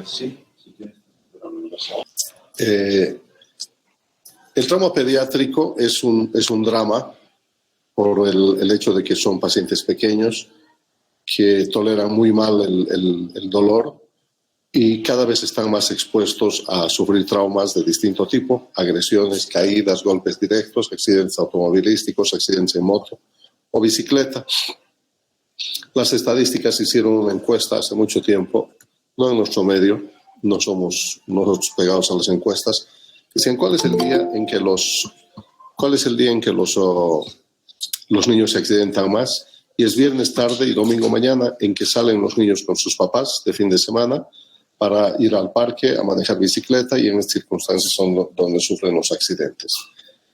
Sí. El trauma pediátrico es un drama por el hecho de que son pacientes pequeños que toleran muy mal el dolor y cada vez están más expuestos a sufrir traumas de distinto tipo, agresiones, caídas, golpes directos, accidentes automovilísticos, accidentes en moto o bicicleta. Las estadísticas hicieron una encuesta hace mucho tiempo, no en nuestro medio, no somos nosotros pegados a las encuestas, decían cuál es el día en que los niños se accidentan más, y es viernes tarde y domingo mañana en que salen los niños con sus papás de fin de semana para ir al parque a manejar bicicleta, y en estas circunstancias son donde sufren los accidentes.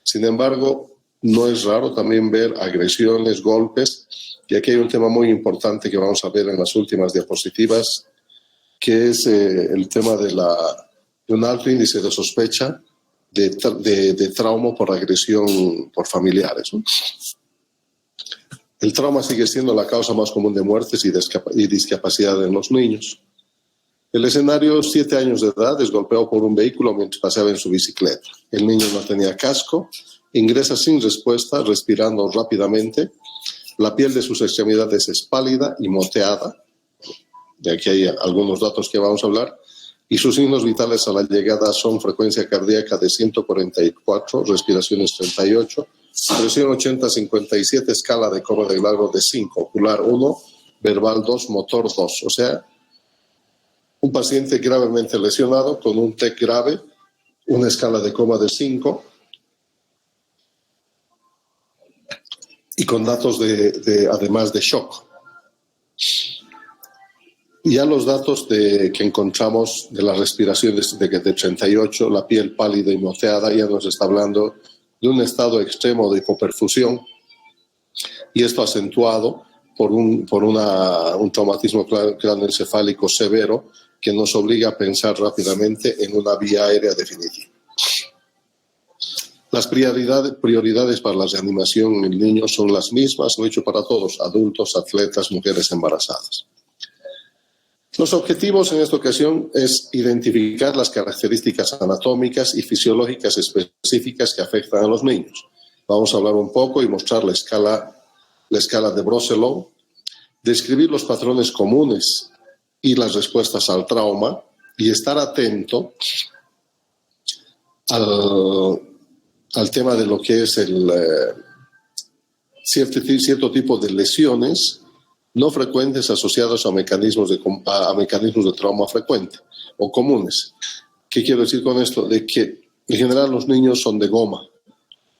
Sin embargo, no es raro también ver agresiones, golpes, y aquí hay un tema muy importante que vamos a ver en las últimas diapositivas, que es el tema de un alto índice de sospecha de trauma por agresión por familiares, ¿no? El trauma sigue siendo la causa más común de muertes y discapacidad en los niños. El escenario, 7 años de edad, es golpeado por un vehículo mientras paseaba en su bicicleta. El niño no tenía casco, ingresa sin respuesta, respirando rápidamente. La piel de sus extremidades es pálida y moteada. De aquí hay algunos datos que vamos a hablar. Y sus signos vitales a la llegada son frecuencia cardíaca de 144, respiraciones 38, presión 80-57, escala de coma de Glasgow de 5, ocular 1, verbal 2, motor 2. O sea, un paciente gravemente lesionado con un TEC grave, una escala de coma de 5 y con datos además de shock. Y ya los datos que encontramos de la respiración de 38, la piel pálida y moteada, ya nos está hablando de un estado extremo de hipoperfusión, y esto acentuado por un traumatismo craneoencefálico severo que nos obliga a pensar rápidamente en una vía aérea definitiva. Las prioridades para la reanimación en niños son las mismas, lo he dicho, para todos, adultos, atletas, mujeres embarazadas. Los objetivos en esta ocasión es identificar las características anatómicas y fisiológicas específicas que afectan a los niños. Vamos a hablar un poco y mostrar la escala de Broselow, describir los patrones comunes y las respuestas al trauma, y estar atento al tema de lo que es cierto tipo de lesiones no frecuentes asociados a mecanismos de trauma frecuente o comunes. ¿Qué quiero decir con esto? De que en general los niños son de goma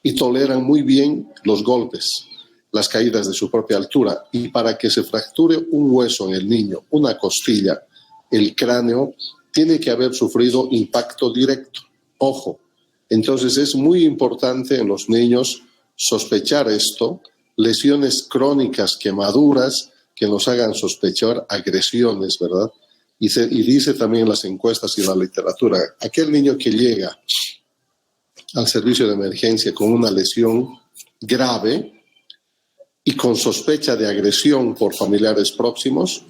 y toleran muy bien los golpes, las caídas de su propia altura, y para que se fracture un hueso en el niño, una costilla, el cráneo, tiene que haber sufrido impacto directo. Ojo, entonces es muy importante en los niños sospechar esto, lesiones crónicas, quemaduras, que nos hagan sospechar agresiones, ¿verdad? Y dice también las encuestas y la literatura, aquel niño que llega al servicio de emergencia con una lesión grave y con sospecha de agresión por familiares próximos,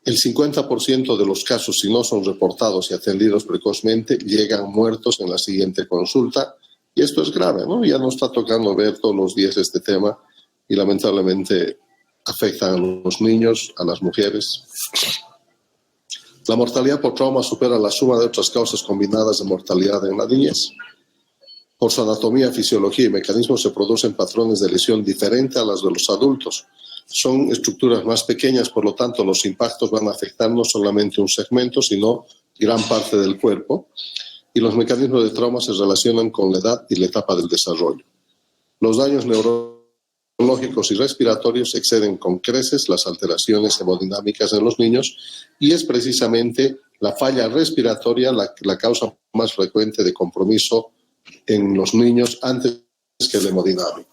el 50% de los casos, si no son reportados y atendidos precozmente, llegan muertos en la siguiente consulta, y esto es grave, ¿no? Ya nos está tocando ver todos los días este tema, y lamentablemente afectan a los niños, a las mujeres. La mortalidad por trauma supera la suma de otras causas combinadas de mortalidad en la niñez. Por su anatomía, fisiología y mecanismos se producen patrones de lesión diferentes a las de los adultos. Son estructuras más pequeñas, por lo tanto los impactos van a afectar no solamente un segmento, sino gran parte del cuerpo. Y los mecanismos de trauma se relacionan con la edad y la etapa del desarrollo. Los daños neurológicos y respiratorios exceden con creces las alteraciones hemodinámicas en los niños, y es precisamente la falla respiratoria la causa más frecuente de compromiso en los niños antes que el hemodinámico.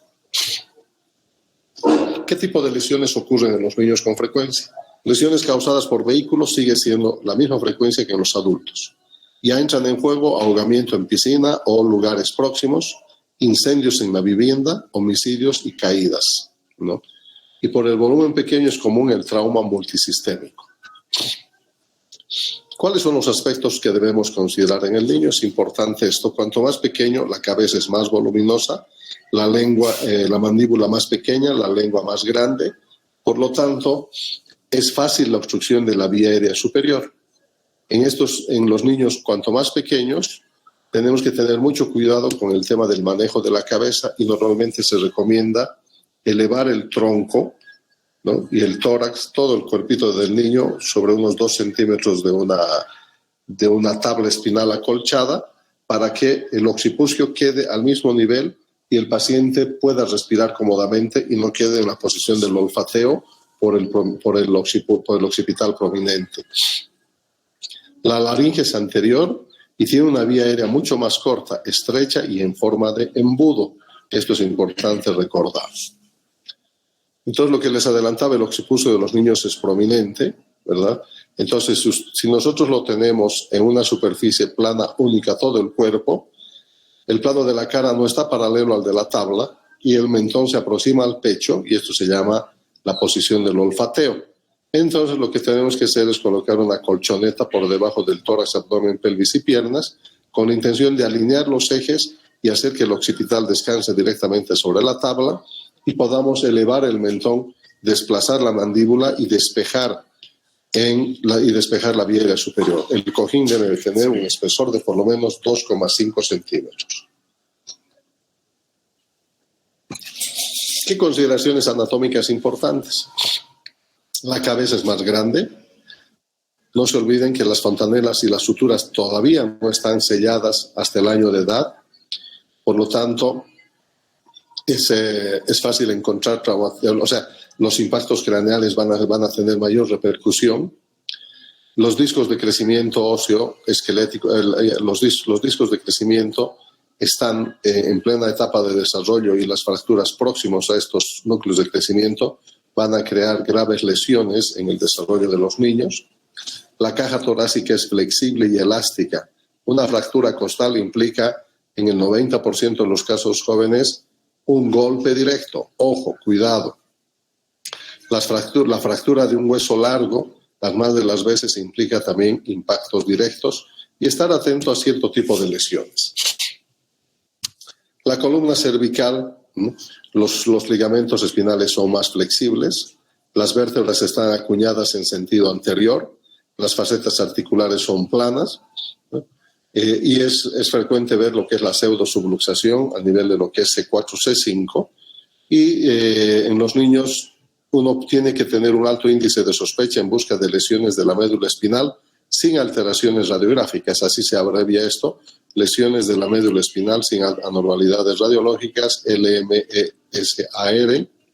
¿Qué tipo de lesiones ocurren en los niños con frecuencia? Lesiones causadas por vehículos sigue siendo la misma frecuencia que en los adultos. Ya entran en juego ahogamiento en piscina o lugares próximos, incendios en la vivienda, homicidios y caídas, ¿no? Y por el volumen pequeño es común el trauma multisistémico. ¿Cuáles son los aspectos que debemos considerar en el niño? Es importante esto. Cuanto más pequeño, la cabeza es más voluminosa, la lengua, la mandíbula más pequeña, la lengua más grande. Por lo tanto, es fácil la obstrucción de la vía aérea superior. En los niños, cuanto más pequeños, tenemos que tener mucho cuidado con el tema del manejo de la cabeza y normalmente se recomienda elevar el tronco, ¿no? Y el tórax, todo el cuerpito del niño, sobre unos 2 centímetros de una tabla espinal acolchada para que el occipucio quede al mismo nivel y el paciente pueda respirar cómodamente y no quede en la posición del olfateo por el occipital prominente. La laringe es anterior y tiene una vía aérea mucho más corta, estrecha y en forma de embudo. Esto es importante recordar. Entonces, lo que les adelantaba, el occipucio de los niños es prominente, ¿verdad? Entonces, si nosotros lo tenemos en una superficie plana única todo el cuerpo, el plano de la cara no está paralelo al de la tabla y el mentón se aproxima al pecho y esto se llama la posición del olfateo. Entonces, lo que tenemos que hacer es colocar una colchoneta por debajo del tórax, abdomen, pelvis y piernas con la intención de alinear los ejes y hacer que el occipital descanse directamente sobre la tabla y podamos elevar el mentón, desplazar la mandíbula y despejar la vía aérea superior. El cojín debe tener un espesor de por lo menos 2,5 centímetros. ¿Qué consideraciones anatómicas importantes? La cabeza es más grande. No se olviden que las fontanelas y las suturas todavía no están selladas hasta el año de edad. Por lo tanto, es fácil encontrar traumación, o sea, los impactos craneales van a tener mayor repercusión. Los discos de crecimiento óseo esquelético, los discos de crecimiento están en plena etapa de desarrollo y las fracturas próximas a estos núcleos de crecimiento van a crear graves lesiones en el desarrollo de los niños. La caja torácica es flexible y elástica. Una fractura costal implica, en el 90% de los casos jóvenes, un golpe directo. Ojo, cuidado. La fractura de un hueso largo, las más de las veces implica también impactos directos y estar atento a cierto tipo de lesiones. La columna cervical, los ligamentos espinales son más flexibles, las vértebras están acuñadas en sentido anterior, las facetas articulares son planas, y es frecuente ver lo que es la pseudosubluxación a nivel de lo que es C4, C5, y en los niños uno tiene que tener un alto índice de sospecha en busca de lesiones de la médula espinal sin alteraciones radiográficas, así se abrevia esto, lesiones de la médula espinal sin anormalidades radiológicas, LMESAR,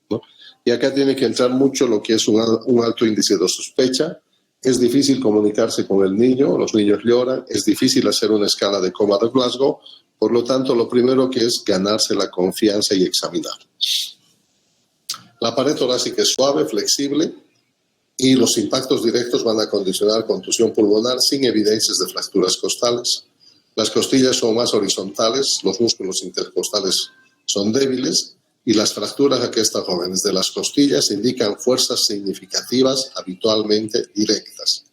¿no? Y acá tiene que entrar mucho lo que es un alto índice de sospecha. Es difícil comunicarse con el niño, los niños lloran, es difícil hacer una escala de coma de Glasgow, por lo tanto, lo primero que es ganarse la confianza y examinar. La pared torácica es suave, flexible, y los impactos directos van a condicionar contusión pulmonar sin evidencias de fracturas costales. Las costillas son más horizontales, los músculos intercostales son débiles, y las fracturas aquí están jóvenes de las costillas indican fuerzas significativas habitualmente directas.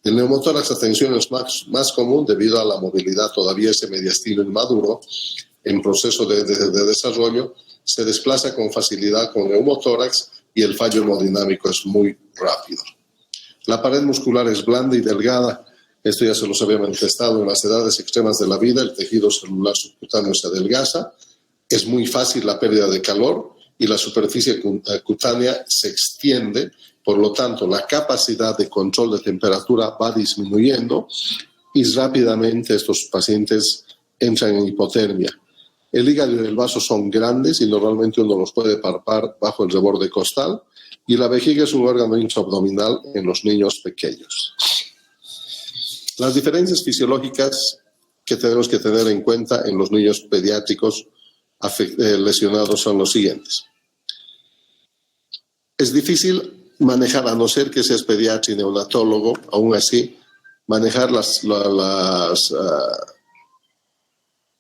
El neumotórax, atención, es más común debido a la movilidad todavía ese mediastino inmaduro en proceso de desarrollo, se desplaza con facilidad con neumotórax y el fallo hemodinámico es muy rápido. La pared muscular es blanda y delgada. Esto ya se los había manifestado en las edades extremas de la vida. El tejido celular subcutáneo se adelgaza. Es muy fácil la pérdida de calor y la superficie cutánea se extiende. Por lo tanto, la capacidad de control de temperatura va disminuyendo y rápidamente estos pacientes entran en hipotermia. El hígado y el vaso son grandes y normalmente uno los puede palpar bajo el reborde costal y la vejiga es un órgano intraabdominal en los niños pequeños. Las diferencias fisiológicas que tenemos que tener en cuenta en los niños pediátricos lesionados son los siguientes. Es difícil manejar, a no ser que seas pediatra y neonatólogo, aún así, manejar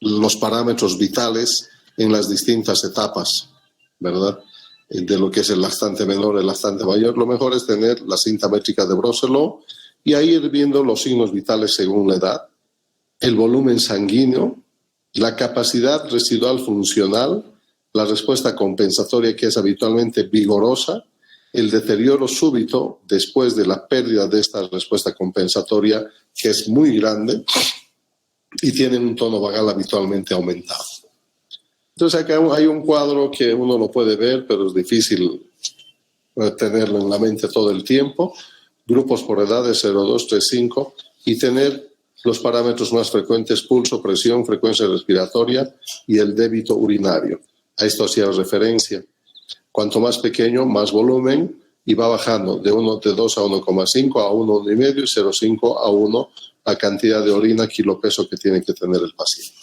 los parámetros vitales en las distintas etapas, ¿verdad? De lo que es el lactante menor, el lactante mayor. Lo mejor es tener la cinta métrica de Broselow y ahí ir viendo los signos vitales según la edad, el volumen sanguíneo, la capacidad residual funcional, la respuesta compensatoria que es habitualmente vigorosa, el deterioro súbito después de la pérdida de esta respuesta compensatoria que es muy grande y tiene un tono vagal habitualmente aumentado. Entonces acá hay un cuadro que uno lo puede ver, pero es difícil tenerlo en la mente todo el tiempo. Grupos por edades 0, 2, 3, 5 y tener los parámetros más frecuentes: pulso, presión, frecuencia respiratoria y el débito urinario. A esto hacía referencia. Cuanto más pequeño, más volumen, y va bajando de 2 a 1,5 a 1, 1,5 y 0,5 a 1 la cantidad de orina kilopeso que tiene que tener el paciente.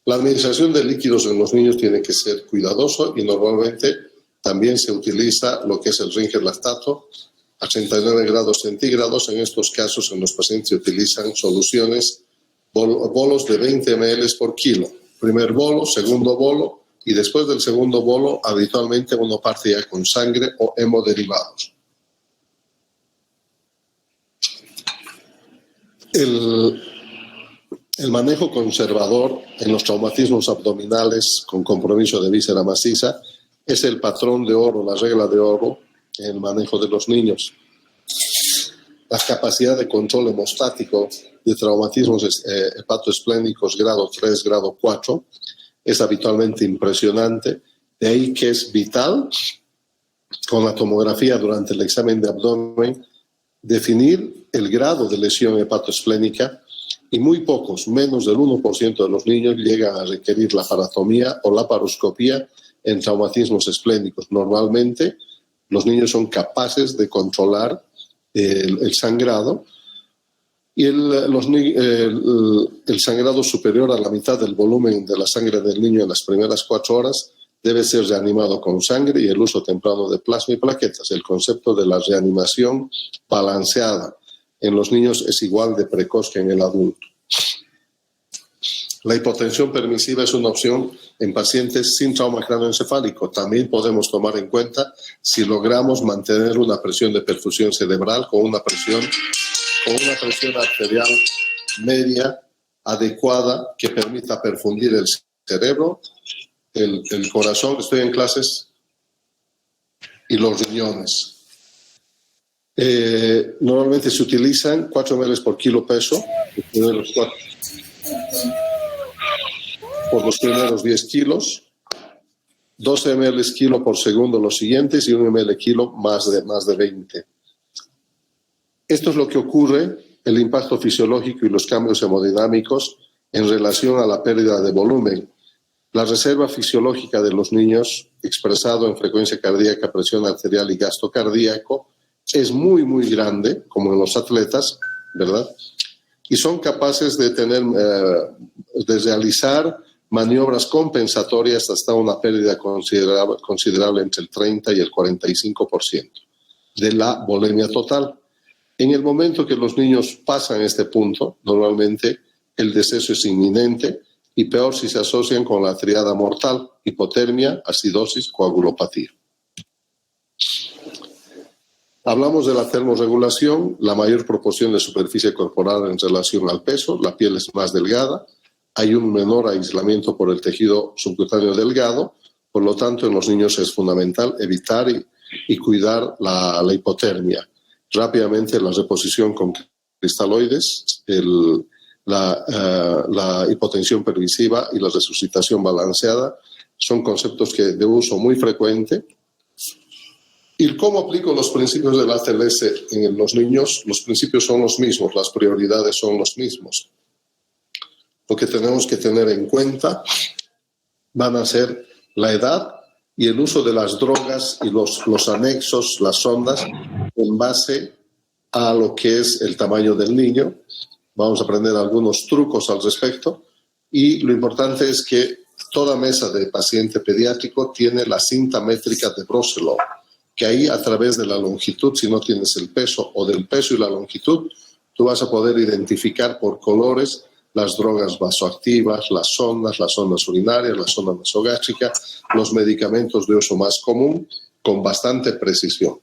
La administración de líquidos en los niños tiene que ser cuidadoso y normalmente también se utiliza lo que es el Ringer lactato a 39 grados centígrados. En estos casos, en los pacientes se utilizan soluciones, bolos de 20 ml por kilo. Primer bolo, segundo bolo, y después del segundo bolo, habitualmente uno parte ya con sangre o hemoderivados. El manejo conservador en los traumatismos abdominales con compromiso de víscera maciza es el patrón de oro, la regla de oro en el manejo de los niños. La capacidad de control hemostático de traumatismos hepatoesplénicos grado 3, grado 4 es habitualmente impresionante. De ahí que es vital, con la tomografía durante el examen de abdomen, definir el grado de lesión hepatoesplénica, y muy pocos, menos del 1% de los niños llegan a requerir la paratomía o la laparoscopía en traumatismos esplénicos. Normalmente los niños son capaces de controlar el sangrado, y el sangrado superior a la mitad del volumen de la sangre del niño en las primeras 4 horas debe ser reanimado con sangre y el uso temprano de plasma y plaquetas. El concepto de la reanimación balanceada en los niños es igual de precoz que en el adulto. La hipotensión permisiva es una opción en pacientes sin trauma cráneoencefálico. También podemos tomar en cuenta si logramos mantener una presión de perfusión cerebral con una presión arterial media adecuada que permita perfundir el cerebro, el corazón, estoy en clases, y los riñones. Normalmente se utilizan 4 ml por kilo peso por los primeros 10 kilos, 12 ml kilo por segundo los siguientes y 1 ml kilo más de 20. Esto es lo que ocurre, el impacto fisiológico y los cambios hemodinámicos en relación a la pérdida de volumen. La reserva fisiológica de los niños, expresado en frecuencia cardíaca, presión arterial y gasto cardíaco, es muy, muy grande, como en los atletas, ¿verdad? Y son capaces de realizar maniobras compensatorias hasta una pérdida considerable entre el 30 y el 45% de la volemia total. En el momento que los niños pasan este punto, normalmente el deceso es inminente, y peor si se asocian con la triada mortal: hipotermia, acidosis, coagulopatía. Hablamos de la termorregulación, la mayor proporción de superficie corporal en relación al peso, la piel es más delgada, hay un menor aislamiento por el tejido subcutáneo delgado, por lo tanto en los niños es fundamental evitar y cuidar la hipotermia. Rápidamente la reposición con cristaloides, la hipotensión permisiva y la resucitación balanceada son conceptos de uso muy frecuente. ¿Y cómo aplico los principios del ACLS en los niños? Los principios son los mismos, las prioridades son los mismos. Lo que tenemos que tener en cuenta van a ser la edad y el uso de las drogas y los anexos, las sondas, en base a lo que es el tamaño del niño. Vamos a aprender algunos trucos al respecto, y lo importante es que toda mesa de paciente pediátrico tiene la cinta métrica de Broselow, que ahí, a través de la longitud, si no tienes el peso, o del peso y la longitud, tú vas a poder identificar por colores las drogas vasoactivas, las sondas urinarias, la sonda nasogástrica, los medicamentos de uso más común, con bastante precisión.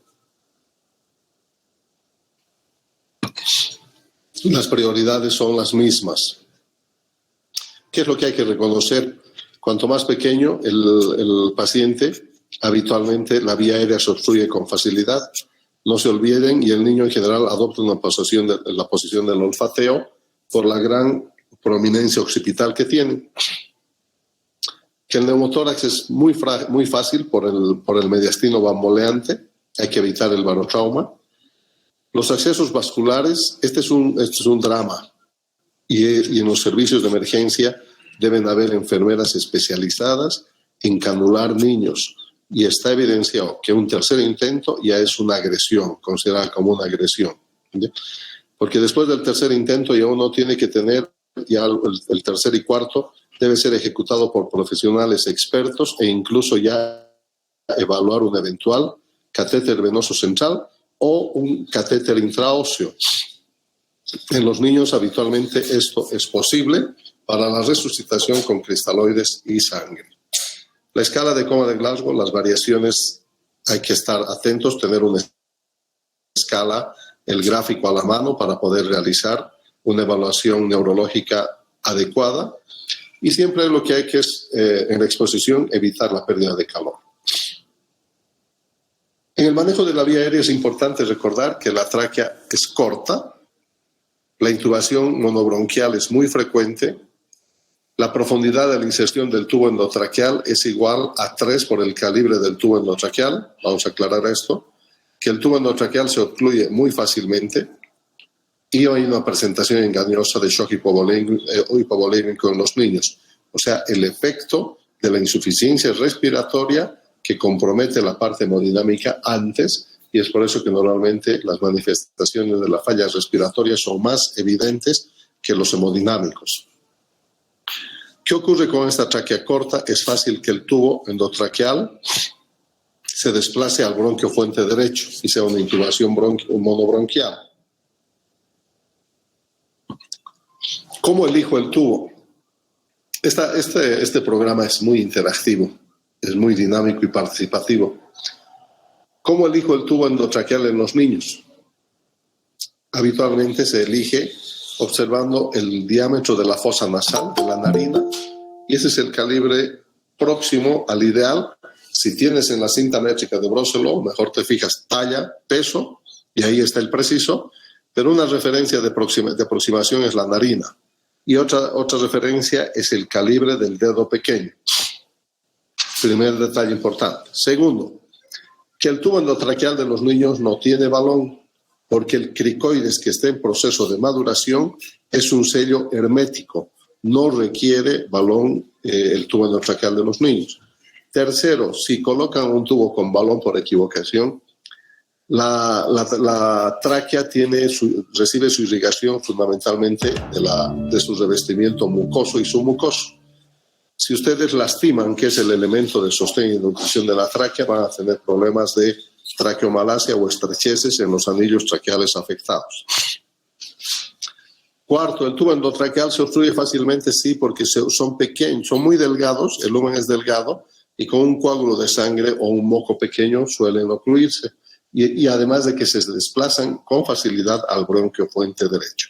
las prioridades son las mismas. ¿Qué es lo que hay que reconocer? Cuanto más pequeño el paciente, habitualmente la vía aérea se obstruye con facilidad. No se olviden, y el niño en general adopta la posición del olfateo por la gran prominencia occipital que tiene. Que el neumotórax es muy fácil por el mediastino bamboleante, hay que evitar el barotrauma. Los accesos vasculares, este es un drama, y en los servicios de emergencia deben haber enfermeras especializadas en canular niños, y está evidenciado que un tercer intento ya es una agresión, considerada como una agresión, ¿sí? Porque después del tercer intento ya uno tiene que tener, ya el tercer y cuarto debe ser ejecutado por profesionales expertos e incluso ya evaluar un eventual catéter venoso central o un catéter intraóseo. En los niños habitualmente esto es posible para la resucitación con cristaloides y sangre. La escala de coma de Glasgow, las variaciones, hay que estar atentos, tener una escala, el gráfico a la mano para poder realizar una evaluación neurológica adecuada, y siempre lo que hay que es, en la exposición, evitar la pérdida de calor. En el manejo de la vía aérea es importante recordar que la tráquea es corta, la intubación monobronquial es muy frecuente, la profundidad de la inserción del tubo endotraqueal es igual a 3 por el calibre del tubo endotraqueal. Vamos a aclarar esto, que el tubo endotraqueal se ocluye muy fácilmente y hay una presentación engañosa de shock hipovolémico en los niños. O sea, el efecto de la insuficiencia respiratoria que compromete la parte hemodinámica antes, y es por eso que normalmente las manifestaciones de la falla respiratoria son más evidentes que los hemodinámicos. ¿Qué ocurre con esta tráquea corta? Es fácil que el tubo endotraqueal se desplace al bronquio fuente derecho y sea una intubación monobronquial. ¿Cómo elijo el tubo? Este programa es muy interactivo, es muy dinámico y participativo. ¿Cómo elijo el tubo endotraqueal en los niños? Habitualmente se elige observando el diámetro de la fosa nasal, de la narina, y ese es el calibre próximo al ideal. Si tienes en la cinta métrica de Brosselow, mejor te fijas talla, peso, y ahí está el preciso, pero una referencia de aproximación es la narina, y otra referencia es el calibre del dedo pequeño. Primer detalle importante. Segundo, que el tubo endotraqueal de los niños no tiene balón, porque el cricoides que esté en proceso de maduración es un sello hermético, no requiere balón el tubo endotraqueal de los niños. Tercero, si colocan un tubo con balón por equivocación, la tráquea recibe su irrigación fundamentalmente de su revestimiento mucoso y submucoso. Si ustedes lastiman, que es el elemento de sostén y nutrición de la tráquea, van a tener problemas de traqueomalacia o estrecheces en los anillos traqueales afectados. Cuarto, el tubo endotraqueal se obstruye fácilmente, sí, porque son pequeños, son muy delgados, el lumen es delgado, y con un coágulo de sangre o un moco pequeño suelen ocluirse, y además de que se desplazan con facilidad al bronquio fuente derecho.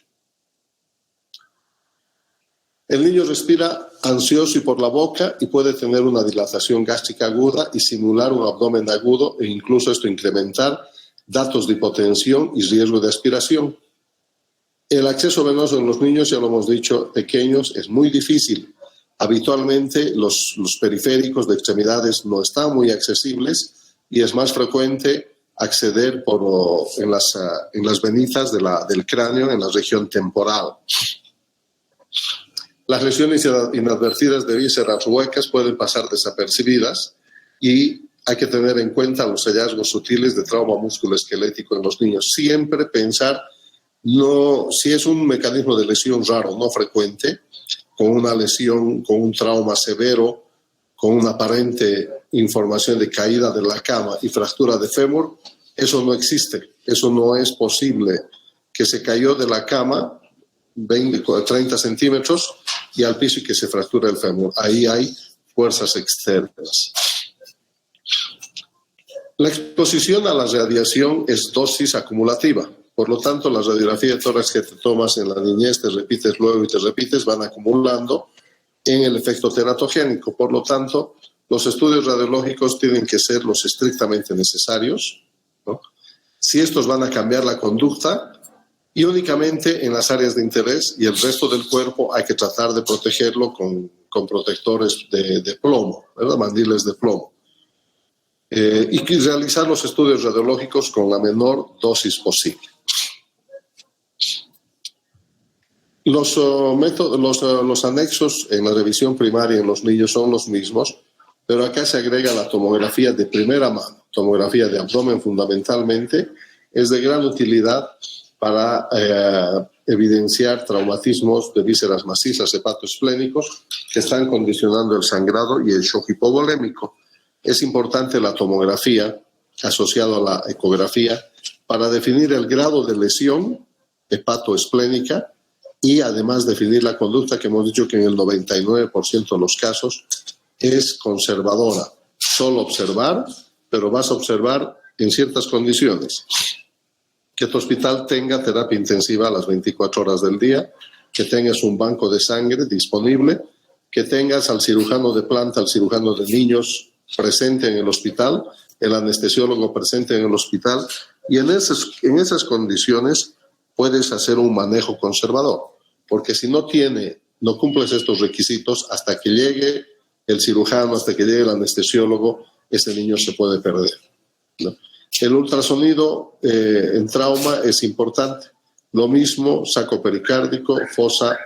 El niño respira ansioso y por la boca y puede tener una dilatación gástrica aguda y simular un abdomen agudo, e incluso esto incrementar datos de hipotensión y riesgo de aspiración. El acceso venoso en los niños, ya lo hemos dicho, pequeños, es muy difícil. Habitualmente los periféricos de extremidades no están muy accesibles y es más frecuente acceder en las venitas del cráneo, en la región temporal. Las lesiones inadvertidas de vísceras huecas pueden pasar desapercibidas y hay que tener en cuenta los hallazgos sutiles de trauma musculoesquelético en los niños. Siempre pensar, si es un mecanismo de lesión raro, no frecuente, con una lesión, con un trauma severo, con una aparente información de caída de la cama y fractura de fémur, eso no existe, eso no es posible. Que se cayó de la cama 30 centímetros y al piso y que se fractura el fémur. Ahí hay fuerzas externas. La exposición a la radiación es dosis acumulativa. Por lo tanto, la radiografía de tórax que te tomas en la niñez, te repites luego y te repites, van acumulando en el efecto teratogénico. Por lo tanto, los estudios radiológicos tienen que ser los estrictamente necesarios, ¿no? Si estos van a cambiar la conducta, y únicamente en las áreas de interés, y el resto del cuerpo hay que tratar de protegerlo con protectores de plomo, ¿verdad? Mandiles de plomo. Y realizar los estudios radiológicos con la menor dosis posible. Los anexos en la revisión primaria en los niños son los mismos, pero acá se agrega la tomografía de primera mano, tomografía de abdomen fundamentalmente. Es de gran utilidad para evidenciar traumatismos de vísceras macizas hepatoesplénicos que están condicionando el sangrado y el shock hipovolémico. Es importante la tomografía asociada a la ecografía para definir el grado de lesión hepatoesplénica y además definir la conducta, que hemos dicho que en el 99% de los casos es conservadora. Solo observar, pero vas a observar en ciertas condiciones. Que tu hospital tenga terapia intensiva a las 24 horas del día, que tengas un banco de sangre disponible, que tengas al cirujano de planta, al cirujano de niños presente en el hospital, el anestesiólogo presente en el hospital, y en esas condiciones puedes hacer un manejo conservador, porque si no cumples estos requisitos, hasta que llegue el cirujano, hasta que llegue el anestesiólogo, ese niño se puede perder, ¿no? El ultrasonido en trauma es importante. Lo mismo, saco pericárdico, fosa,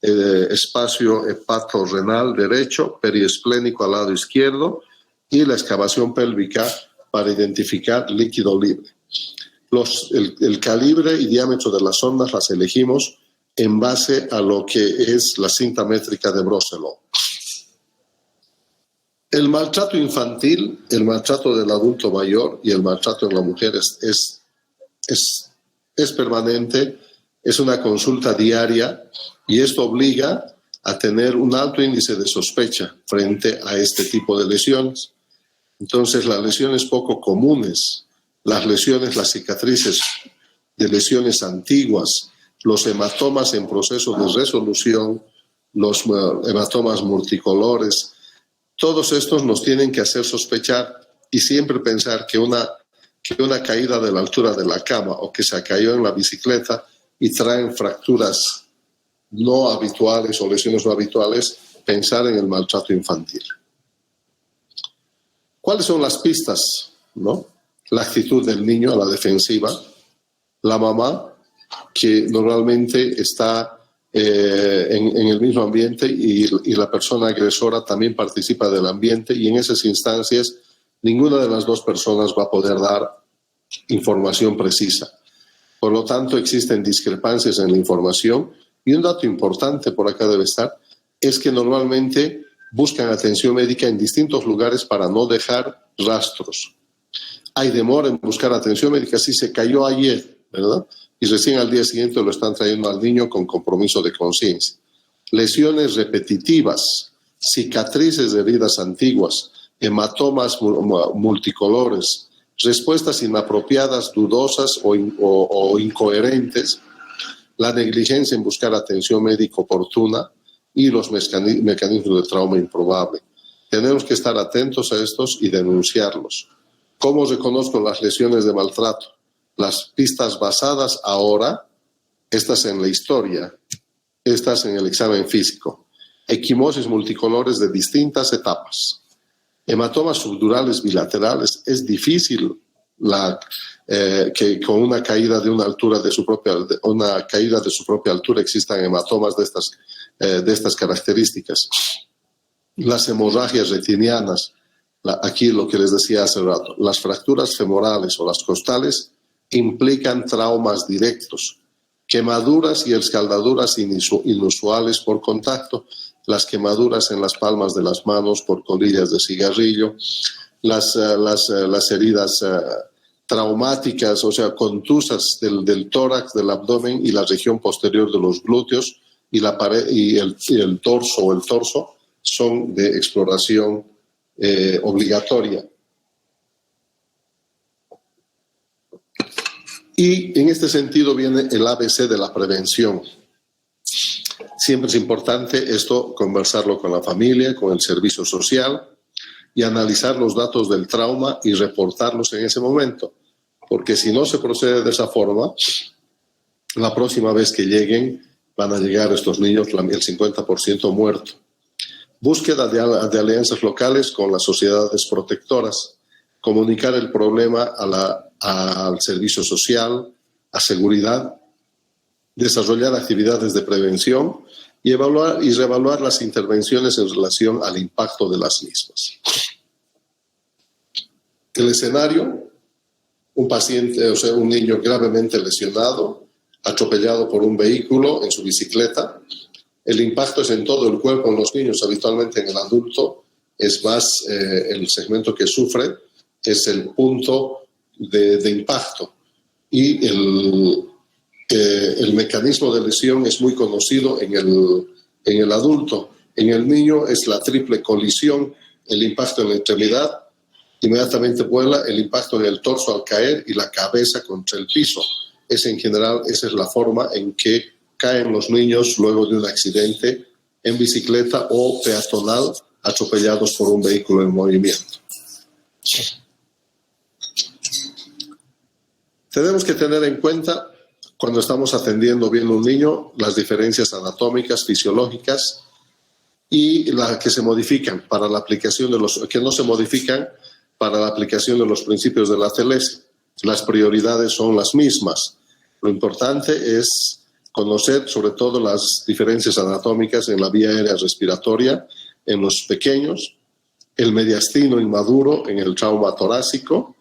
espacio hepatorrenal derecho, periesplénico al lado izquierdo y la excavación pélvica para identificar líquido libre. El calibre y diámetro de las sondas las elegimos en base a lo que es la cinta métrica de Broselow. El maltrato infantil, el maltrato del adulto mayor y el maltrato en la mujer es permanente, es una consulta diaria y esto obliga a tener un alto índice de sospecha frente a este tipo de lesiones. Entonces, las lesiones poco comunes, las cicatrices de lesiones antiguas, los hematomas en proceso de resolución, los hematomas multicolores, todos estos nos tienen que hacer sospechar y siempre pensar que una caída de la altura de la cama o que se cayó en la bicicleta y traen fracturas no habituales o lesiones no habituales, pensar en el maltrato infantil. ¿Cuáles son las pistas, no? La actitud del niño a la defensiva, la mamá, que normalmente está en el mismo ambiente y la persona agresora también participa del ambiente, y en esas instancias ninguna de las dos personas va a poder dar información precisa. Por lo tanto, existen discrepancias en la información, y un dato importante por acá debe estar, es que normalmente buscan atención médica en distintos lugares para no dejar rastros. Hay demora en buscar atención médica. Si se cayó ayer, ¿verdad?, y recién al día siguiente lo están trayendo al niño con compromiso de conciencia. Lesiones repetitivas, cicatrices de heridas antiguas, hematomas multicolores, respuestas inapropiadas, dudosas o incoherentes, la negligencia en buscar atención médica oportuna y los mecanismos de trauma improbable. Tenemos que estar atentos a estos y denunciarlos. ¿Cómo reconozco las lesiones de maltrato? Las pistas basadas ahora, estas en la historia, estas en el examen físico. Equimosis multicolores de distintas etapas. Hematomas subdurales bilaterales. Es difícil que con una caída de su propia altura existan hematomas de estas características. Las hemorragias retinianas. Aquí lo que les decía hace rato. Las fracturas femorales o las costales implican traumas directos, quemaduras y escaldaduras inusuales por contacto, las quemaduras en las palmas de las manos por colillas de cigarrillo, las heridas traumáticas, o sea, contusas del tórax, del abdomen y la región posterior de los glúteos y la pared y el torso son de exploración obligatoria. Y en este sentido viene el ABC de la prevención. Siempre es importante esto, conversarlo con la familia, con el servicio social y analizar los datos del trauma y reportarlos en ese momento. Porque si no se procede de esa forma, la próxima vez que lleguen van a llegar estos niños el 50% muerto. Búsqueda de alianzas locales con las sociedades protectoras, comunicar el problema al servicio social, a seguridad, desarrollar actividades de prevención y evaluar y reevaluar las intervenciones en relación al impacto de las mismas. El escenario, un niño gravemente lesionado, atropellado por un vehículo en su bicicleta. El impacto es en todo el cuerpo en los niños, habitualmente en el adulto es más el segmento que sufre, es el punto de impacto. Y el mecanismo de lesión es muy conocido en el adulto. En el niño es la triple colisión, el impacto en la extremidad, inmediatamente vuela, el impacto en el torso al caer y la cabeza contra el piso. En general, esa es la forma en que caen los niños luego de un accidente en bicicleta o peatonal atropellados por un vehículo en movimiento. Tenemos que tener en cuenta, cuando estamos atendiendo bien a un niño, las diferencias anatómicas, fisiológicas y las que se modifican para la aplicación que no se modifican para la aplicación de los principios de la TLS. Las prioridades son las mismas. Lo importante es conocer sobre todo las diferencias anatómicas en la vía aérea respiratoria en los pequeños, el mediastino inmaduro en el trauma torácico,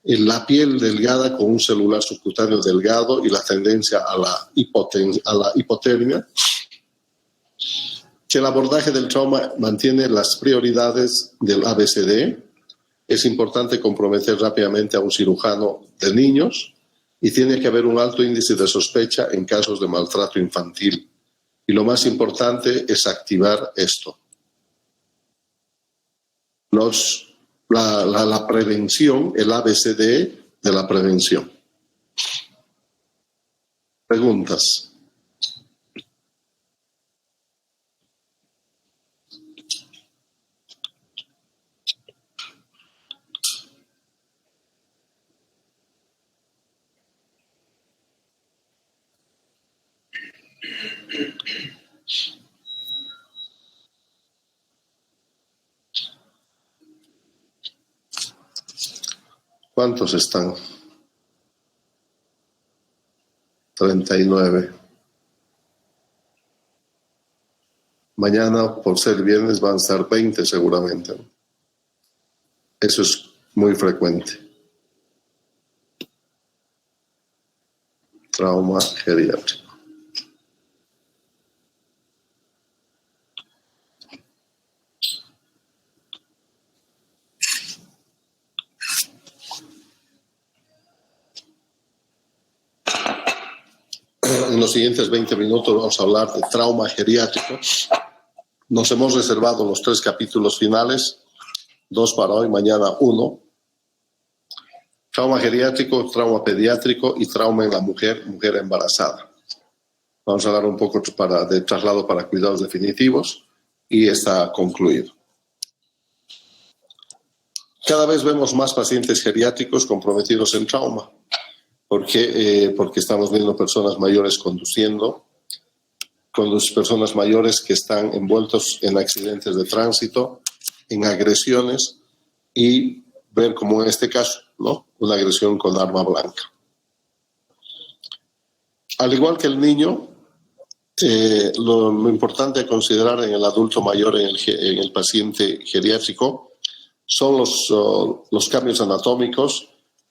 la piel delgada con un celular subcutáneo delgado y la tendencia a la hipotermia. Que el abordaje del trauma mantiene las prioridades del ABCD. Es importante comprometer rápidamente a un cirujano de niños y tiene que haber un alto índice de sospecha en casos de maltrato infantil. Y lo más importante es activar esto. La prevención, el ABCD de la prevención. Preguntas. ¿Cuántos están? 39. Mañana, por ser viernes, van a estar 20 seguramente. Eso es muy frecuente. Trauma geriátrico. En los siguientes 20 minutos vamos a hablar de trauma geriátrico. Nos hemos reservado los 3 capítulos finales, 2 para hoy, mañana 1. Trauma geriátrico, trauma pediátrico y trauma en la mujer embarazada. Vamos a hablar un poco de traslado para cuidados definitivos y está concluido. Cada vez vemos más pacientes geriátricos comprometidos en trauma. ¿Por qué? Porque estamos viendo personas mayores conduciendo, personas mayores que están envueltos en accidentes de tránsito, en agresiones y ver como en este caso, ¿no? Una agresión con arma blanca. Al igual que el niño, lo importante a considerar en el adulto mayor, en el paciente geriátrico, son los cambios anatómicos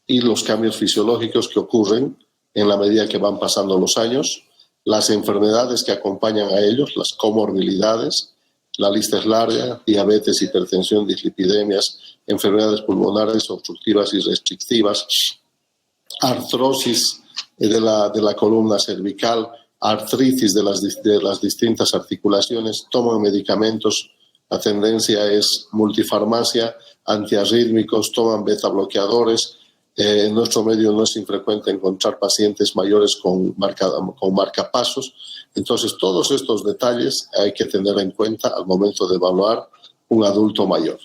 y los cambios fisiológicos que ocurren en la medida que van pasando los años, las enfermedades que acompañan a ellos, las comorbilidades, la lista es larga: diabetes, hipertensión, dislipidemias, enfermedades pulmonares obstructivas y restrictivas, artrosis de la columna cervical, artritis de las distintas articulaciones, toman medicamentos, la tendencia es multifarmacia, antiarrítmicos, toman beta bloqueadores, En nuestro medio no es infrecuente encontrar pacientes mayores con marcapasos. Entonces, todos estos detalles hay que tener en cuenta al momento de evaluar un adulto mayor.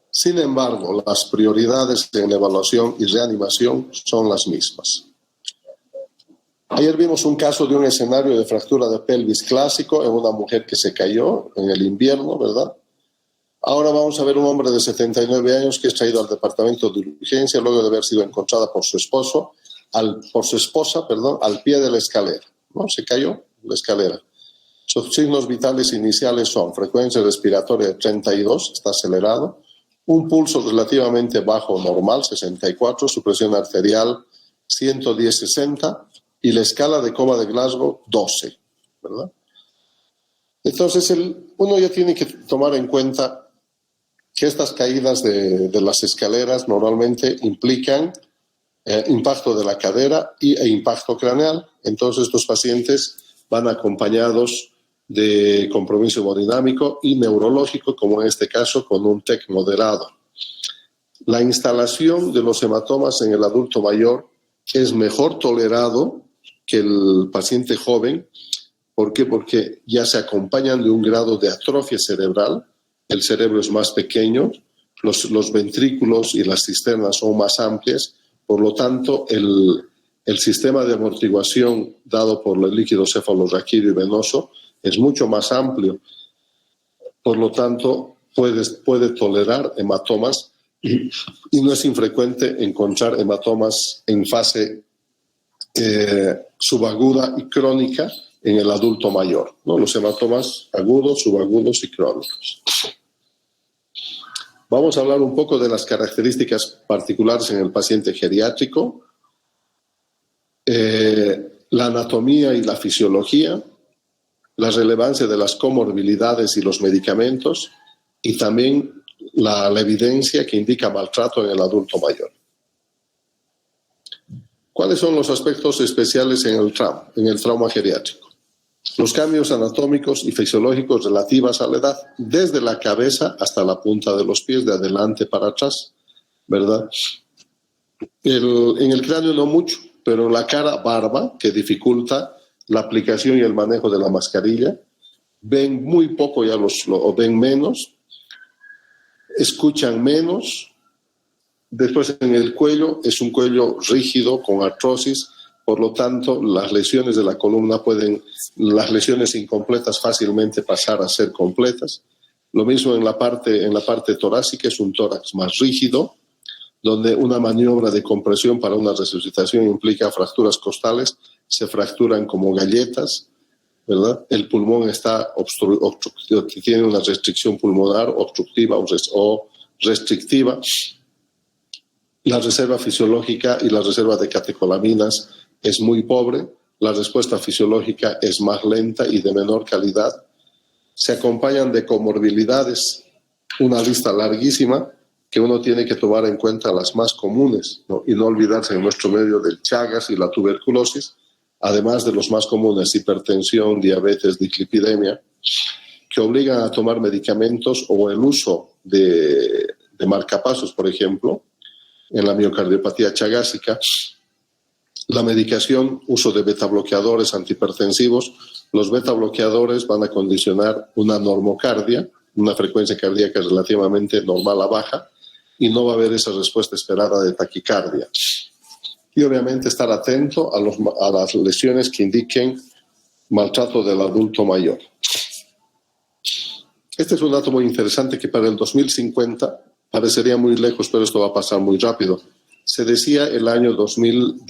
Sin embargo, las prioridades en evaluación y reanimación son las mismas. Ayer vimos un caso de un escenario de fractura de pelvis clásico en una mujer que se cayó en el invierno, ¿verdad? Ahora vamos a ver un hombre de 79 años que es traído al departamento de urgencia luego de haber sido encontrada por su esposa, al pie de la escalera, ¿no? Se cayó en la escalera. Sus signos vitales iniciales son frecuencia respiratoria de 32, está acelerado, un pulso relativamente bajo normal, 64, su presión arterial 110-60 y la escala de coma de Glasgow 12, ¿verdad? Entonces, uno ya tiene que tomar en cuenta que estas caídas de las escaleras normalmente implican impacto de la cadera e impacto craneal. Entonces, estos pacientes van acompañados de compromiso hemodinámico y neurológico, como en este caso con un TEC moderado. La instalación de los hematomas en el adulto mayor es mejor tolerado que el paciente joven. ¿Por qué? Porque ya se acompañan de un grado de atrofia cerebral, el cerebro es más pequeño, los ventrículos y las cisternas son más amplias, por lo tanto el sistema de amortiguación dado por el líquido cefalorraquídeo y venoso es mucho más amplio, por lo tanto puede tolerar hematomas y no es infrecuente encontrar hematomas en fase subaguda y crónica en el adulto mayor, ¿no? Los hematomas agudos, subagudos y crónicos. Vamos a hablar un poco de las características particulares en el paciente geriátrico, la anatomía y la fisiología, la relevancia de las comorbilidades y los medicamentos y también la evidencia que indica maltrato en el adulto mayor. ¿Cuáles son los aspectos especiales en el trauma geriátrico? Los cambios anatómicos y fisiológicos relativos a la edad, desde la cabeza hasta la punta de los pies, de adelante para atrás, ¿verdad? En el cráneo no mucho, pero en la cara, barba, que dificulta la aplicación y el manejo de la mascarilla. Ven muy poco, o ven menos, escuchan menos. Después en el cuello, es un cuello rígido con artrosis, por lo tanto las lesiones de la columna las lesiones incompletas fácilmente pasar a ser completas. Lo mismo en la parte torácica, es un tórax más rígido, donde una maniobra de compresión para una resucitación implica fracturas costales, se fracturan como galletas, ¿verdad? El pulmón tiene una restricción pulmonar obstructiva o restrictiva. La reserva fisiológica y la reserva de catecolaminas es muy pobre, la respuesta fisiológica es más lenta y de menor calidad. Se acompañan de comorbilidades, una lista larguísima que uno tiene que tomar en cuenta las más comunes, ¿no? Y no olvidarse en nuestro medio del Chagas y la tuberculosis, además de los más comunes, hipertensión, diabetes, dislipidemia, que obligan a tomar medicamentos o el uso de marcapasos, por ejemplo, en la miocardiopatía chagásica. La medicación, uso de betabloqueadores antihipertensivos. Los betabloqueadores van a condicionar una normocardia, una frecuencia cardíaca relativamente normal a baja, y no va a haber esa respuesta esperada de taquicardia. Y obviamente estar atento a las lesiones que indiquen maltrato del adulto mayor. Este es un dato muy interesante que para el 2050 parecería muy lejos, pero esto va a pasar muy rápido. Se decía el año 2000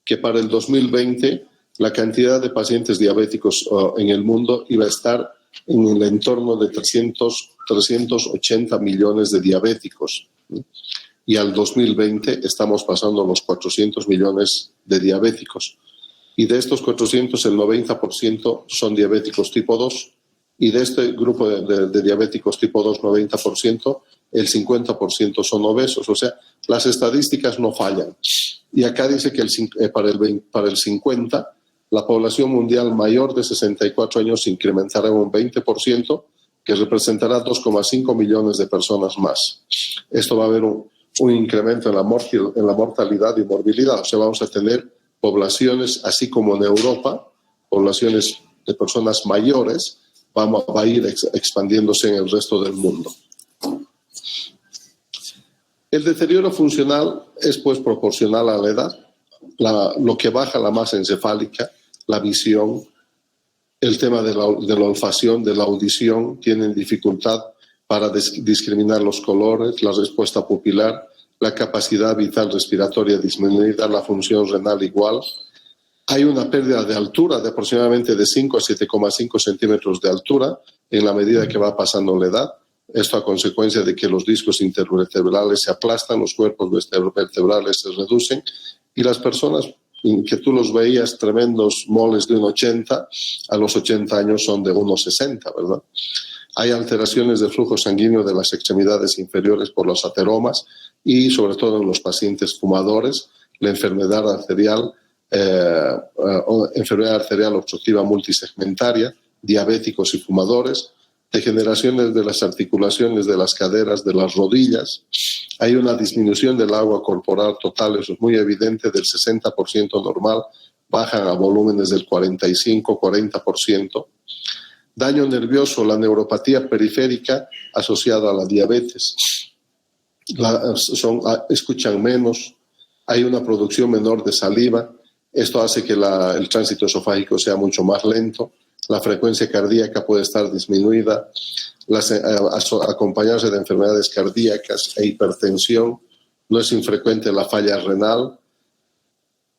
que para el 2020 la cantidad de pacientes diabéticos en el mundo iba a estar en el entorno de 380 millones de diabéticos. Y al 2020 estamos pasando los 400 millones de diabéticos. Y de estos 400, el 90% son diabéticos tipo 2. Y de este grupo de diabéticos tipo 2, 90%, el 50% son obesos. O sea, las estadísticas no fallan. Y acá dice que para el 50 la población mundial mayor de 64 años se incrementará en un 20%, que representará 2,5 millones de personas más. Esto va a haber un incremento en la mortalidad y morbilidad. O sea, vamos a tener poblaciones, así como en Europa, poblaciones de personas mayores, va a ir expandiéndose en el resto del mundo. El deterioro funcional es pues proporcional a la edad. Lo que baja la masa encefálica, la visión, el tema de la olfacción, de la audición, tienen dificultad para discriminar los colores, la respuesta pupilar, la capacidad vital respiratoria disminuida, la función renal igual. Hay una pérdida de altura de aproximadamente de 5 a 7,5 centímetros de altura en la medida que va pasando la edad. Esto a consecuencia de que los discos intervertebrales se aplastan, los cuerpos vertebrales se reducen y las personas que tú los veías tremendos moles de 1,80, a los 80 años son de 1,60, ¿verdad? Hay alteraciones de flujo sanguíneo de las extremidades inferiores por los ateromas y sobre todo en los pacientes fumadores, la enfermedad arterial obstructiva multisegmentaria, diabéticos y fumadores, degeneraciones de las articulaciones de las caderas, de las rodillas. Hay una disminución del agua corporal total, eso es muy evidente, del 60% normal, bajan a volúmenes del 45-40%. Daño nervioso, la neuropatía periférica asociada a la diabetes. Escuchan menos, hay una producción menor de saliva. Esto hace que el tránsito esofágico sea mucho más lento. La frecuencia cardíaca puede estar disminuida, acompañarse de enfermedades cardíacas e hipertensión. No es infrecuente la falla renal.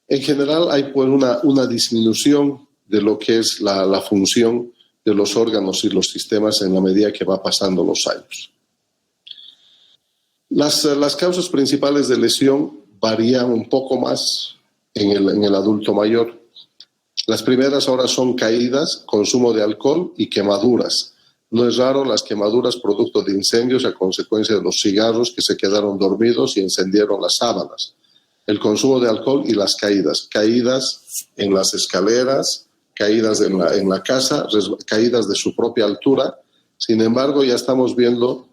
En general hay pues una disminución de lo que es la función de los órganos y los sistemas en la medida que va pasando los años. Las causas principales de lesión varían un poco más en el adulto mayor. Las primeras ahora son caídas, consumo de alcohol y quemaduras. No es raro las quemaduras producto de incendios a consecuencia de los cigarros que se quedaron dormidos y encendieron las sábanas. El consumo de alcohol y las caídas. Caídas en las escaleras, caídas en la casa, caídas de su propia altura. Sin embargo, ya estamos viendo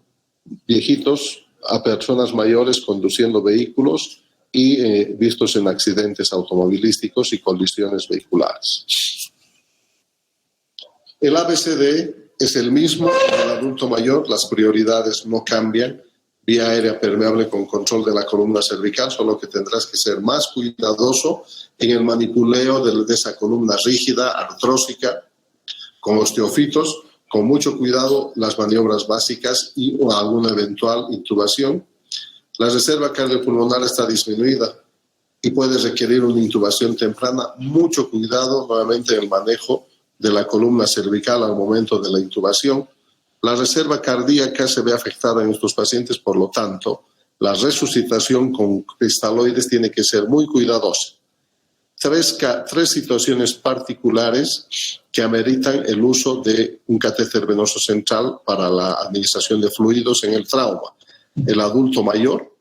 viejitos a personas mayores conduciendo vehículos y vistos en accidentes automovilísticos y colisiones vehiculares. El ABCD es el mismo en el adulto mayor, las prioridades no cambian. Vía aérea permeable con control de la columna cervical, solo que tendrás que ser más cuidadoso en el manipuleo de esa columna rígida, artrósica, con osteofitos, con mucho cuidado las maniobras básicas y alguna eventual intubación. La reserva cardiopulmonar está disminuida y puede requerir una intubación temprana. Mucho cuidado nuevamente en el manejo de la columna cervical al momento de la intubación. La reserva cardíaca se ve afectada en estos pacientes, por lo tanto, la resucitación con cristaloides tiene que ser muy cuidadosa. Tres situaciones particulares que ameritan el uso de un catéter venoso central para la administración de fluidos en el trauma. El adulto mayor,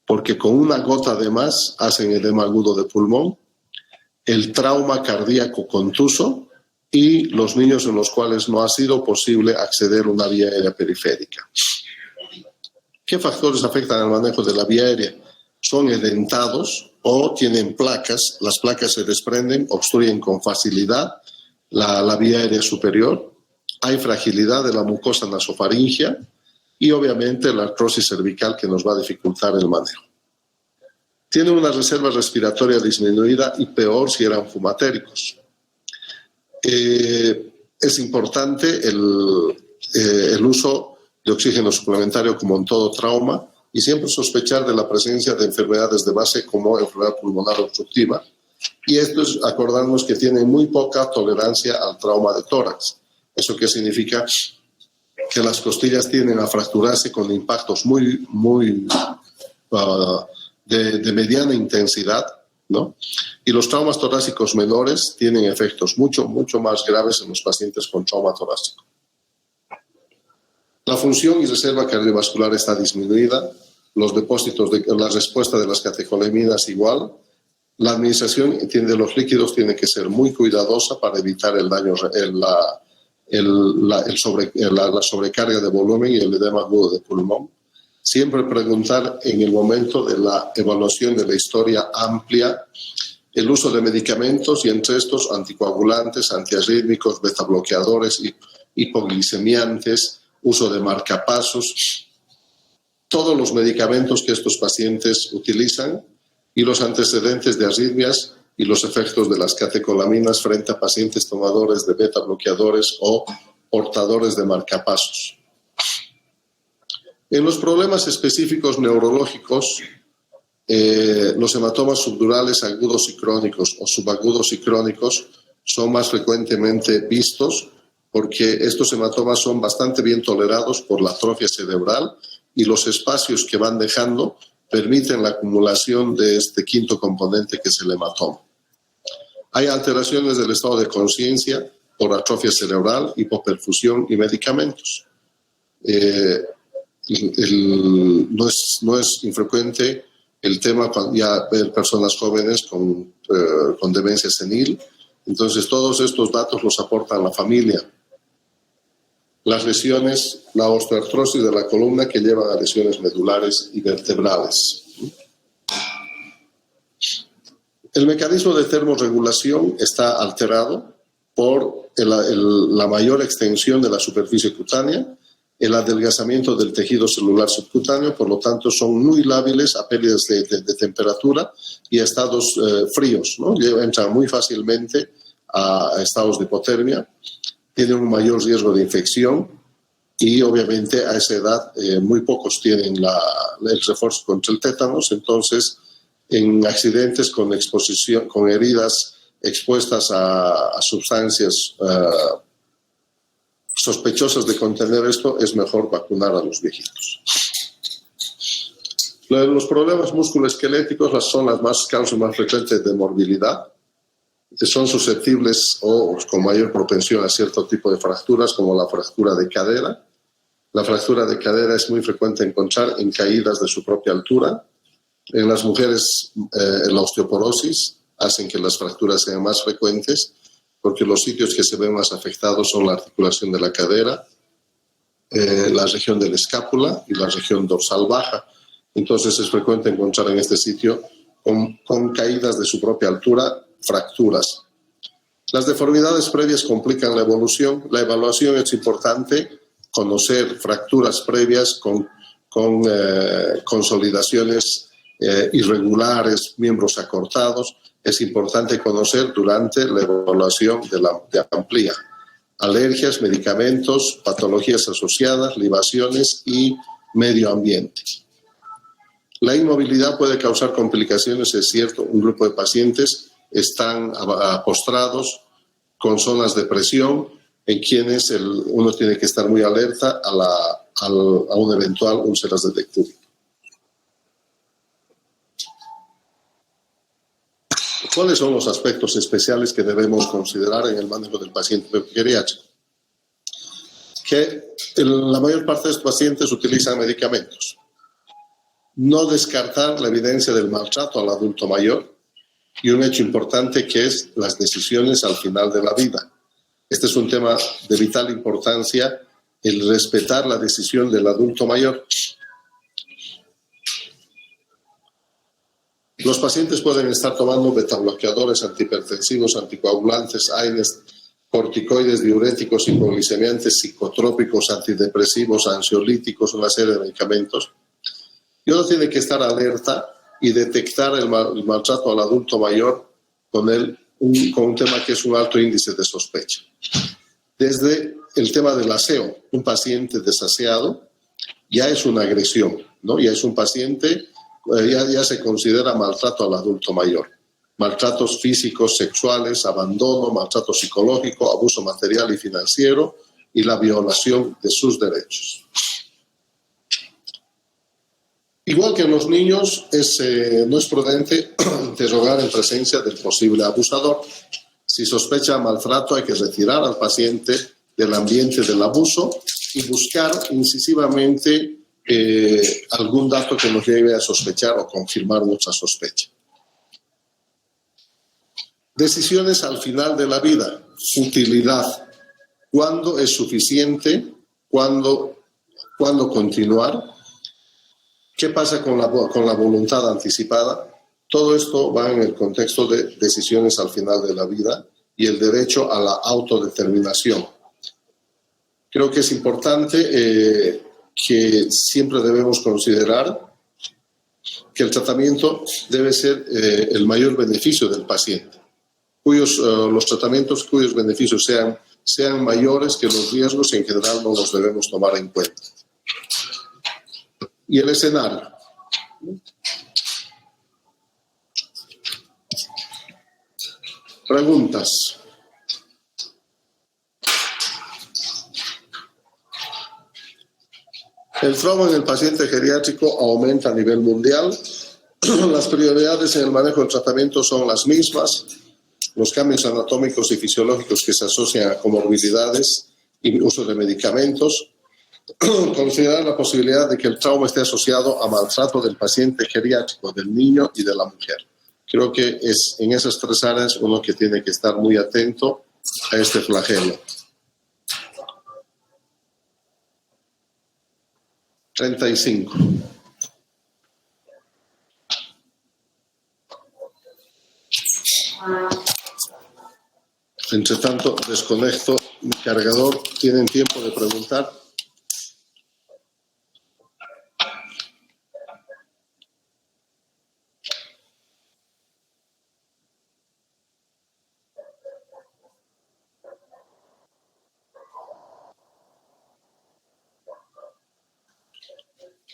porque con una gota de más hacen edema agudo de pulmón, el trauma cardíaco contuso y los niños en los cuales no ha sido posible acceder a una vía aérea periférica. ¿Qué factores afectan al manejo de la vía aérea? Son edentados o tienen placas, las placas se desprenden, obstruyen con facilidad la vía aérea superior, hay fragilidad de la mucosa nasofaringea y obviamente la artrosis cervical que nos va a dificultar el manejo. Tienen una reserva respiratoria disminuida y peor si eran fumatéricos. Es importante el uso de oxígeno suplementario como en todo trauma y siempre sospechar de la presencia de enfermedades de base como enfermedad pulmonar obstructiva. Y esto es acordarnos que tienen muy poca tolerancia al trauma de tórax. ¿Eso qué significa? Que las costillas tienden a fracturarse con impactos de mediana intensidad, ¿no? Y los traumas torácicos menores tienen efectos mucho más graves en los pacientes con trauma torácico. La función y reserva cardiovascular está disminuida, los depósitos la respuesta de las catecolaminas igual, La administración de los líquidos tiene que ser muy cuidadosa para evitar el daño, la sobrecarga de volumen y el edema agudo de pulmón. Siempre preguntar en el momento de la evaluación de la historia amplia el uso de medicamentos y entre estos anticoagulantes, antiarrítmicos, betabloqueadores, hipoglicemiantes, uso de marcapasos, todos los medicamentos que estos pacientes utilizan y los antecedentes de arritmias y los efectos de las catecolaminas frente a pacientes tomadores de betabloqueadores o portadores de marcapasos. En los problemas específicos neurológicos, los hematomas subdurales agudos y crónicos o subagudos y crónicos son más frecuentemente vistos porque estos hematomas son bastante bien tolerados por la atrofia cerebral y los espacios que van dejando permiten la acumulación de este quinto componente que es el hematoma. Hay alteraciones del estado de conciencia por atrofia cerebral, hipoperfusión y medicamentos. No es infrecuente el tema cuando ya ver personas jóvenes con demencia senil. Entonces, todos estos datos los aporta la familia. Las lesiones, la osteoartrosis de la columna que llevan a lesiones medulares y vertebrales. El mecanismo de termorregulación está alterado por la mayor extensión de la superficie cutánea, el adelgazamiento del tejido celular subcutáneo, por lo tanto son muy lábiles a pérdidas de temperatura y a estados fríos, ¿no? Entran muy fácilmente a estados de hipotermia, tienen un mayor riesgo de infección y obviamente a esa edad muy pocos tienen el refuerzo contra el tétanos, entonces en accidentes con exposición, con heridas expuestas a sustancias sospechosas de contener esto, es mejor vacunar a los viejitos. Los problemas musculoesqueléticos son las causas más frecuentes de morbilidad. Son susceptibles o con mayor propensión a cierto tipo de fracturas, como la fractura de cadera. La fractura de cadera es muy frecuente encontrar en caídas de su propia altura. En las mujeres, la osteoporosis hacen que las fracturas sean más frecuentes, porque los sitios que se ven más afectados son la articulación de la cadera, la región de la escápula y la región dorsal baja. Entonces es frecuente encontrar en este sitio con caídas de su propia altura, fracturas. Las deformidades previas complican la evolución. La evaluación es importante, conocer fracturas previas con consolidaciones irregulares, miembros acortados. Es importante conocer durante la evaluación de amplía. Alergias, medicamentos, patologías asociadas, libaciones y medio ambiente. La inmovilidad puede causar complicaciones, es cierto. Un grupo de pacientes están postrados con zonas de presión en quienes uno tiene que estar muy alerta a un eventual úlceras de Dectuvio. ¿Cuáles son los aspectos especiales que debemos considerar en el manejo del paciente geriátrico? Que la mayor parte de estos pacientes utilizan medicamentos. No descartar la evidencia del maltrato al adulto mayor y un hecho importante que es las decisiones al final de la vida. Este es un tema de vital importancia, el respetar la decisión del adulto mayor. Los pacientes pueden estar tomando betabloqueadores, antihipertensivos, anticoagulantes, AINES, corticoides, diuréticos, hipoglicemiantes, psicotrópicos, antidepresivos, ansiolíticos, una serie de medicamentos. Y uno tiene que estar alerta y detectar el maltrato al adulto mayor con un tema que es un alto índice de sospecha. Desde el tema del aseo, un paciente desaseado ya es una agresión, ¿no? Ya es un paciente, ya se considera maltrato al adulto mayor. Maltratos físicos, sexuales, abandono, maltrato psicológico, abuso material y financiero y la violación de sus derechos. Igual que en los niños, no es prudente interrogar en presencia del posible abusador. Si sospecha maltrato, hay que retirar al paciente del ambiente del abuso y buscar incisivamente algún dato que nos lleve a sospechar o confirmar nuestra sospecha. Decisiones al final de la vida, futilidad. ¿Cuándo es suficiente? ¿Cuándo continuar? ¿Qué pasa con la voluntad anticipada? Todo esto va en el contexto de decisiones al final de la vida y el derecho a la autodeterminación. Creo que es importante que siempre debemos considerar que el tratamiento debe ser el mayor beneficio del paciente, los tratamientos cuyos beneficios sean mayores que los riesgos en general no los debemos tomar en cuenta. Y el escenario. Preguntas. El trauma en el paciente geriátrico aumenta a nivel mundial. Las prioridades en el manejo del tratamiento son las mismas. Los cambios anatómicos y fisiológicos que se asocian a comorbilidades y uso de medicamentos. Considerar la posibilidad de que el trauma esté asociado a maltrato del paciente geriátrico, del niño y de la mujer. Creo que es en esas tres áreas uno que tiene que estar muy atento a este flagelo. 35. Entre tanto, desconecto mi cargador. ¿Tienen tiempo de preguntar?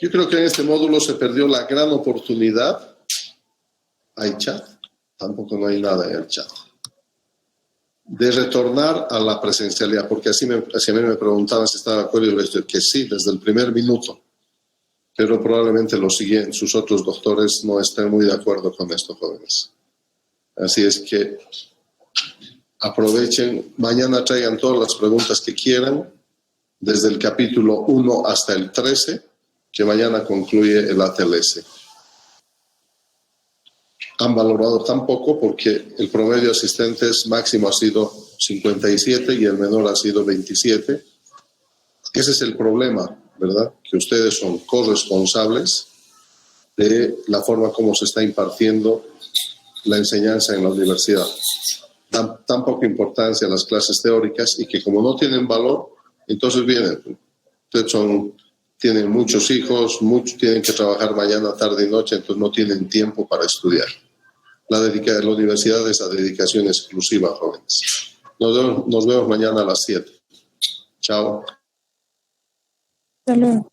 Yo creo que en este módulo se perdió la gran oportunidad. ¿Hay chat? Tampoco no hay nada en el chat. De retornar a la presencialidad, porque así a mí me preguntaban si estaba de acuerdo y les dije que sí, desde el primer minuto. Pero probablemente sus otros doctores no estén muy de acuerdo con esto, jóvenes. Así es que aprovechen, mañana traigan todas las preguntas que quieran, desde el capítulo 1 hasta el 13, que mañana concluye el ATLS. Han valorado tan poco porque el promedio de asistentes máximo ha sido 57 y el menor ha sido 27. Ese es el problema, ¿verdad? Que ustedes son corresponsables de la forma como se está impartiendo la enseñanza en la universidad. Dan tan poca importancia a las clases teóricas y que como no tienen valor, entonces vienen. Ustedes tienen muchos hijos, tienen que trabajar mañana, tarde y noche, entonces no tienen tiempo para estudiar. La universidad es la dedicación exclusiva, jóvenes. Nos vemos mañana a las 7. Chao. Hasta luego.